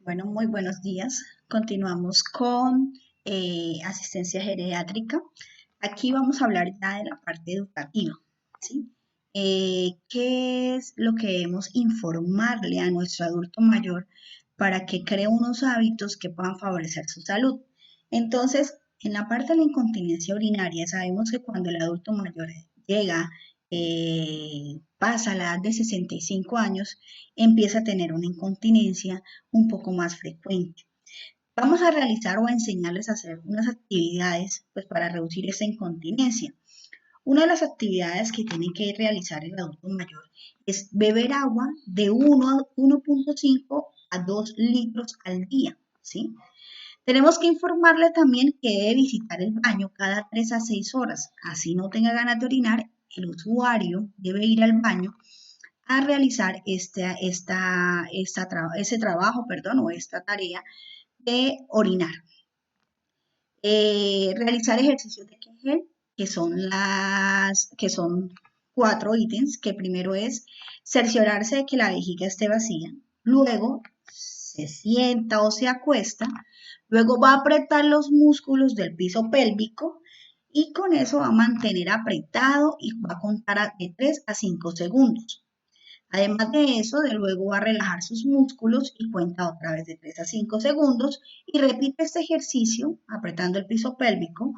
Bueno, muy buenos días. Continuamos con asistencia geriátrica. Aquí vamos a hablar ya de la parte educativa, ¿sí? ¿Qué es lo que debemos informarle a nuestro adulto mayor para que cree unos hábitos que puedan favorecer su salud? Entonces, en la parte de la incontinencia urinaria, sabemos que cuando el adulto mayor llega, pasa la edad de 65 años, empieza a tener una incontinencia un poco más frecuente. Vamos a realizar o a enseñarles a hacer unas actividades pues, para reducir esa incontinencia. Una de las actividades que tiene que realizar el adulto mayor es beber agua de 1.5 a 2 litros al día, ¿sí? Tenemos que informarle también que debe visitar el baño cada 3 a 6 horas. Así no tenga ganas de orinar, el usuario debe ir al baño a realizar ese trabajo, perdón, o esta tarea de orinar. Realizar ejercicios de Kegel, que son 4 ítems, que primero es cerciorarse de que la vejiga esté vacía, luego se sienta o se acuesta, luego va a apretar los músculos del piso pélvico y con eso va a mantener apretado y va a contar de 3 a 5 segundos. Además de eso, de luego va a relajar sus músculos y cuenta otra vez de 3 a 5 segundos y repite este ejercicio apretando el piso pélvico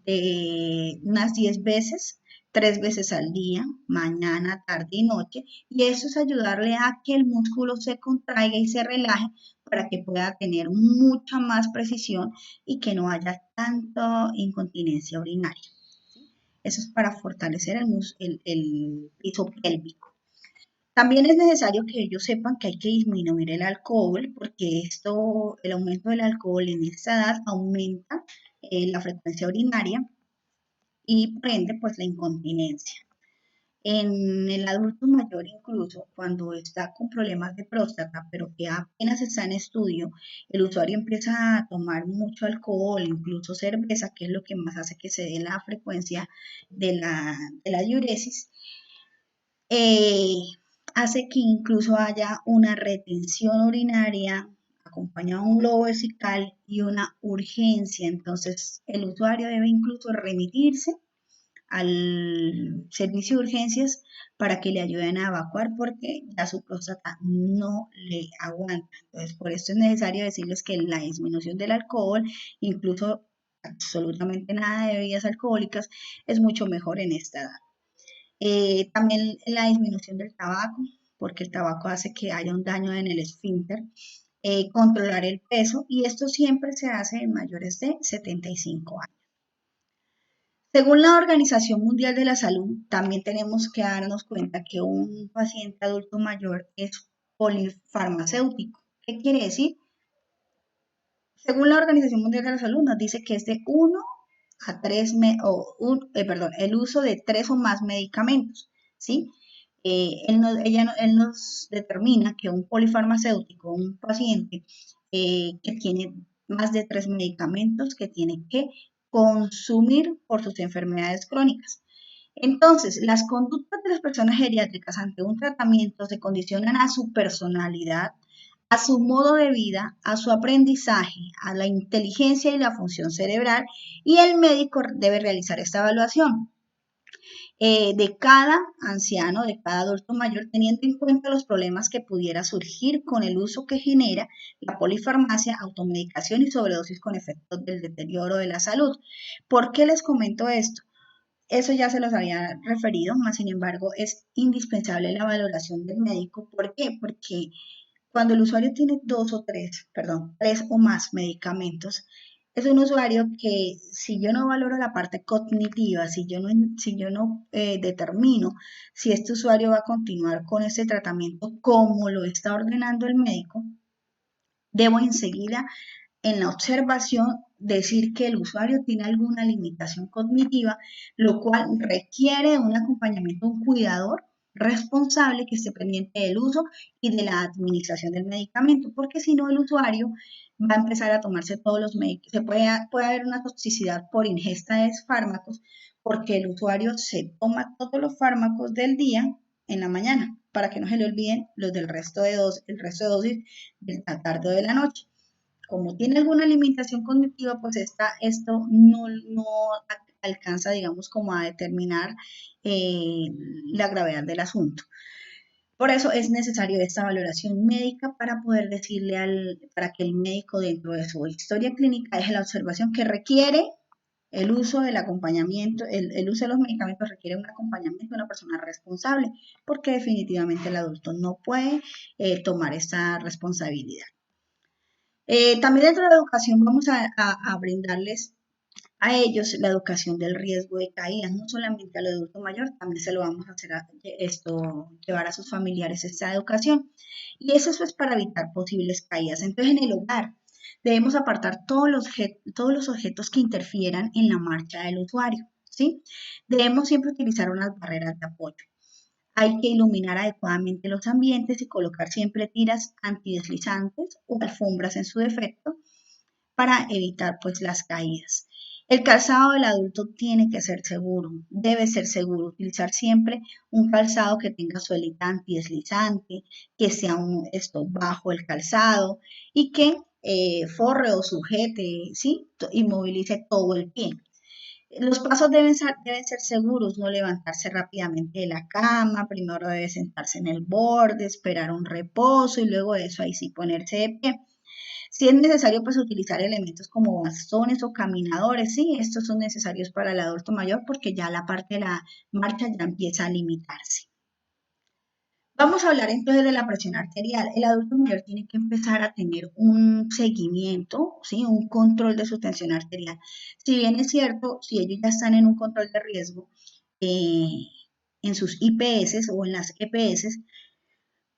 unas 10 veces, 3 veces al día, mañana, tarde y noche. Y eso es ayudarle a que el músculo se contraiga y se relaje para que pueda tener mucha más precisión y que no haya tanta incontinencia urinaria. Eso es para fortalecer el piso pélvico. También es necesario que ellos sepan que hay que disminuir el alcohol, porque el aumento del alcohol en esta edad aumenta la frecuencia urinaria y por ende, pues la incontinencia. En el adulto mayor, incluso cuando está con problemas de próstata, pero que apenas está en estudio, el usuario empieza a tomar mucho alcohol, incluso cerveza, que es lo que más hace que se dé la frecuencia de la diuresis. eh, Hace que incluso haya una retención urinaria acompañada de un globo vesical y una urgencia. Entonces, el usuario debe incluso remitirse al servicio de urgencias para que le ayuden a evacuar porque ya su próstata no le aguanta. Entonces, por esto es necesario decirles que la disminución del alcohol, incluso absolutamente nada de bebidas alcohólicas, es mucho mejor en esta edad. También la disminución del tabaco, porque el tabaco hace que haya un daño en el esfínter. Controlar el peso, y esto siempre se hace en mayores de 75 años. Según la Organización Mundial de la Salud, también tenemos que darnos cuenta que un paciente adulto mayor es polifarmacéutico. ¿Qué quiere decir? Según la Organización Mundial de la Salud, nos dice que es de 1 a 3, el uso de 3 o más medicamentos, ¿sí? Él nos determina que un polifarmacéutico, un paciente que tiene más de 3 medicamentos que tiene que consumir por sus enfermedades crónicas. Entonces, las conductas de las personas geriátricas ante un tratamiento se condicionan a su personalidad, a su modo de vida, a su aprendizaje, a la inteligencia y la función cerebral, y el médico debe realizar esta evaluación de cada anciano, de cada adulto mayor, teniendo en cuenta los problemas que pudiera surgir con el uso que genera la polifarmacia, automedicación y sobredosis con efectos del deterioro de la salud. ¿Por qué les comento esto? Eso ya se los había referido, más sin embargo es indispensable la valoración del médico. ¿Por qué? Porque cuando el usuario tiene tres o más medicamentos, es un usuario que si yo no valoro la parte cognitiva, si yo no determino si este usuario va a continuar con este tratamiento como lo está ordenando el médico, debo enseguida en la observación decir que el usuario tiene alguna limitación cognitiva, lo cual requiere un acompañamiento, un cuidador responsable que esté pendiente del uso y de la administración del medicamento, porque si no el usuario va a empezar a tomarse todos los medicamentos, puede haber una toxicidad por ingesta de fármacos, porque el usuario se toma todos los fármacos del día en la mañana, para que no se le olviden los del resto de dosis, el resto de dosis de la tarde o de la noche. Como tiene alguna limitación cognitiva, pues esto no alcanza, digamos, como a determinar eh, la gravedad del asunto. Por eso es necesario esta valoración médica para poder decirle para que el médico dentro de su historia clínica deje la observación que requiere el uso del acompañamiento, el uso de los medicamentos requiere un acompañamiento de una persona responsable, porque definitivamente el adulto no puede tomar esta responsabilidad. También dentro de la educación vamos a brindarles a ellos la educación del riesgo de caídas, no solamente al adulto mayor, también se lo vamos a hacer llevar a sus familiares esta educación. Y eso es para evitar posibles caídas. Entonces, en el hogar debemos apartar todos los objetos que interfieran en la marcha del usuario, ¿sí? Debemos siempre utilizar unas barreras de apoyo. Hay que iluminar adecuadamente los ambientes y colocar siempre tiras antideslizantes o alfombras en su defecto para evitar pues las caídas. El calzado del adulto tiene que ser seguro, debe ser seguro, utilizar siempre un calzado que tenga suelita antideslizante, que sea esto bajo el calzado y que forre o sujete, ¿sí? Y movilice todo el pie. Los pasos deben ser seguros, no levantarse rápidamente de la cama, primero debe sentarse en el borde, esperar un reposo y luego de eso ahí sí ponerse de pie. Si es necesario, pues utilizar elementos como bastones o caminadores, sí, estos son necesarios para el adulto mayor porque ya la parte de la marcha ya empieza a limitarse. Vamos a hablar entonces de la presión arterial. El adulto mayor tiene que empezar a tener un seguimiento, ¿sí? Un control de su tensión arterial. Si bien es cierto, si ellos ya están en un control de riesgo, eh, en sus IPS o en las EPS,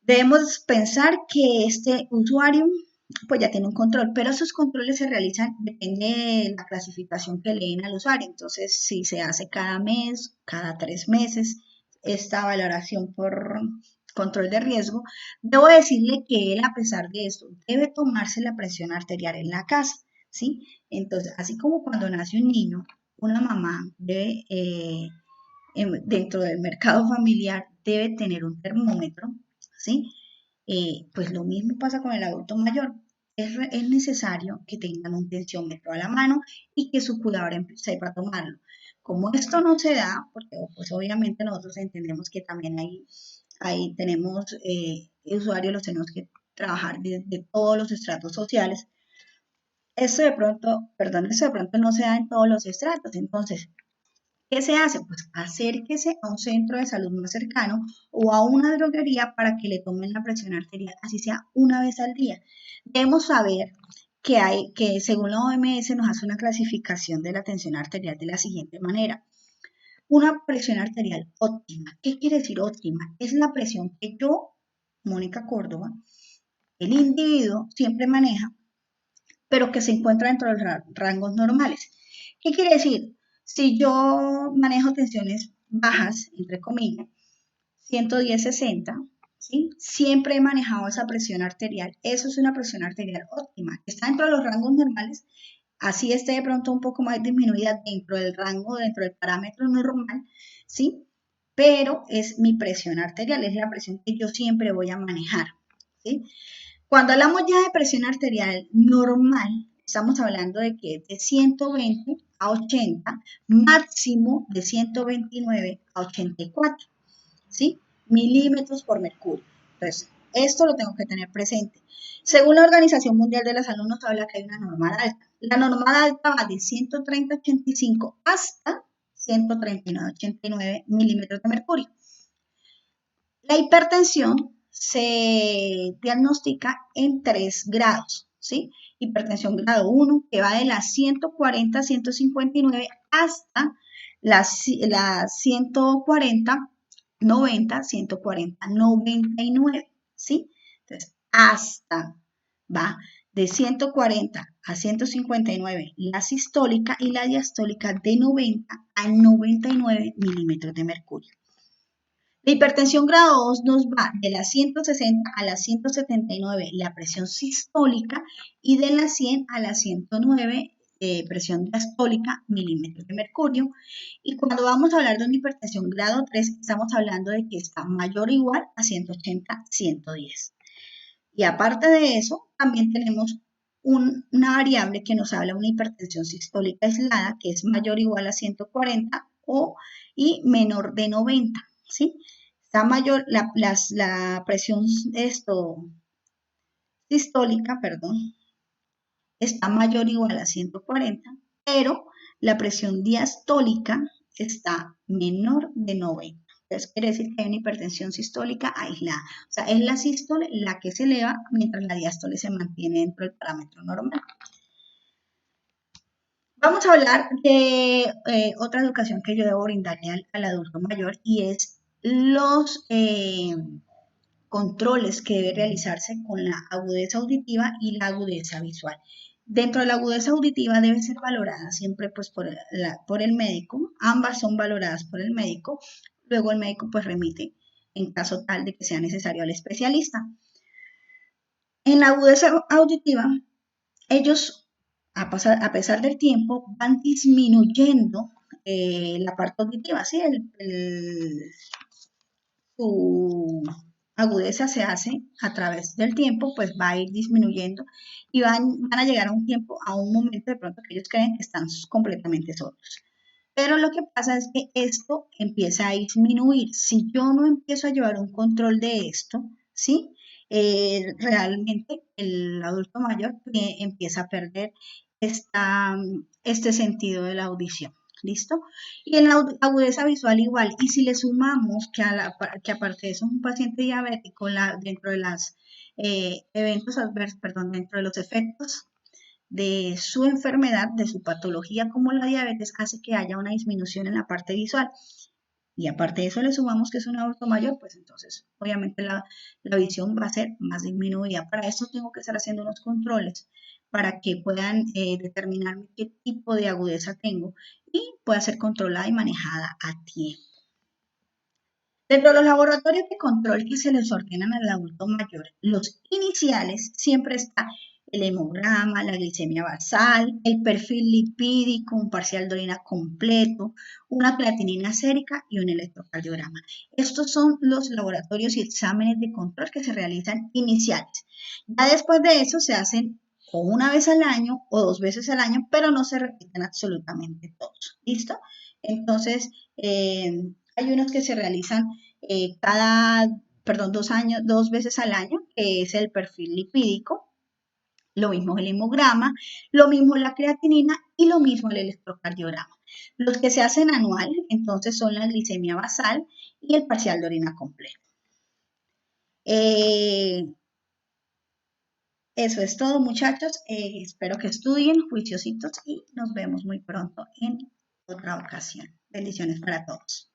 debemos pensar que este usuario pues ya tiene un control, pero esos controles se realizan, depende de la clasificación que le den al usuario. Entonces, si se hace cada mes, cada 3 meses, esta valoración por control de riesgo, debo decirle que él, a pesar de esto, debe tomarse la presión arterial en la casa, ¿sí? Entonces, así como cuando nace un niño, una mamá debe, dentro del mercado familiar, debe tener un termómetro, ¿sí? Pues lo mismo pasa con el adulto mayor. Es necesario que tengan un tensiómetro a la mano y que su cuidador sepa tomarlo. Como esto no se da, porque pues obviamente nosotros entendemos que también ahí tenemos usuarios, los tenemos que trabajar de todos los estratos sociales. Eso de pronto no se da en todos los estratos. Entonces, ¿qué se hace? Pues acérquese a un centro de salud más cercano o a una droguería para que le tomen la presión arterial, así sea una vez al día. Debemos saber que según la OMS nos hace una clasificación de la tensión arterial de la siguiente manera. Una presión arterial óptima. ¿Qué quiere decir óptima? Es la presión que yo, Mónica Córdoba, el individuo siempre maneja, pero que se encuentra dentro de los rangos normales. ¿Qué quiere decir? Si yo manejo tensiones bajas, entre comillas, 110-60, ¿sí? Siempre he manejado esa presión arterial. Eso es una presión arterial óptima. Está dentro de los rangos normales, así esté de pronto un poco más disminuida dentro del rango, dentro del parámetro normal, ¿sí? Pero es mi presión arterial, es la presión que yo siempre voy a manejar, ¿sí? Cuando hablamos ya de presión arterial normal, estamos hablando de que de 120 a 80, máximo de 129 a 84, ¿sí? Milímetros por mercurio. Entonces, esto lo tengo que tener presente. Según la Organización Mundial de la Salud nos habla que hay una normal alta. La normal alta va de 130-85 hasta 139-89 milímetros de mercurio. La hipertensión se diagnostica en 3 grados, ¿sí? Hipertensión grado 1, que va de las 140 a 159 hasta las 140, 90, 140, 99, ¿sí? Entonces, hasta va de 140 a 159 la sistólica y la diastólica de 90 a 99 milímetros de mercurio. La hipertensión grado 2 nos va de las 160 a las 179 la presión sistólica y de las 100 a las 109 presión diastólica, milímetros de mercurio. Y cuando vamos a hablar de una hipertensión grado 3, estamos hablando de que está mayor o igual a 180-110. Y aparte de eso, también tenemos una variable que nos habla de una hipertensión sistólica aislada, que es mayor o igual a 140 y menor de 90, ¿sí? Está mayor, la presión sistólica, perdón, está mayor o igual a 140, pero la presión diastólica está menor de 90. Entonces quiere decir que hay una hipertensión sistólica aislada. O sea, es la sístole la que se eleva mientras la diástole se mantiene dentro del parámetro normal. Vamos a hablar de otra educación que yo debo brindarle al adulto mayor y es los controles que debe realizarse con la agudeza auditiva y la agudeza visual. Dentro de la agudeza auditiva debe ser valorada siempre pues, por el médico, ambas son valoradas por el médico, luego el médico pues remite en caso tal de que sea necesario al especialista. En la agudeza auditiva, ellos a pesar del tiempo van disminuyendo la parte auditiva, ¿sí? Su agudeza se hace a través del tiempo, pues va a ir disminuyendo y van a llegar a un momento de pronto que ellos creen que están completamente sordos. Pero lo que pasa es que esto empieza a disminuir. Si yo no empiezo a llevar un control de esto, ¿sí? Realmente el adulto mayor empieza a perder este sentido de la audición. ¿Listo? Y en la agudeza visual igual. Y si le sumamos que aparte de eso es un paciente diabético, dentro de los eventos adversos, perdón, dentro de los efectos de su enfermedad, de su patología como la diabetes, hace que haya una disminución en la parte visual. Y aparte de eso le sumamos que es un adulto mayor, pues entonces obviamente la visión va a ser más disminuida. Para eso tengo que estar haciendo unos controles para que puedan determinar qué tipo de agudeza tengo y pueda ser controlada y manejada a tiempo. Dentro de los laboratorios de control que se les ordenan al adulto mayor, los iniciales siempre está el hemograma, la glicemia basal, el perfil lipídico, un parcial de orina completo, una creatinina sérica y un electrocardiograma. Estos son los laboratorios y exámenes de control que se realizan iniciales. Ya después de eso se hacen o una vez al año o 2 veces al año, pero no se repiten absolutamente todos. ¿Listo? Entonces, hay unos que se realizan dos veces al año, que es el perfil lipídico, lo mismo el hemograma, lo mismo la creatinina y lo mismo el electrocardiograma. Los que se hacen anual, entonces, son la glicemia basal y el parcial de orina completo. Eso es todo, muchachos. Espero que estudien juiciositos y nos vemos muy pronto en otra ocasión. Bendiciones para todos.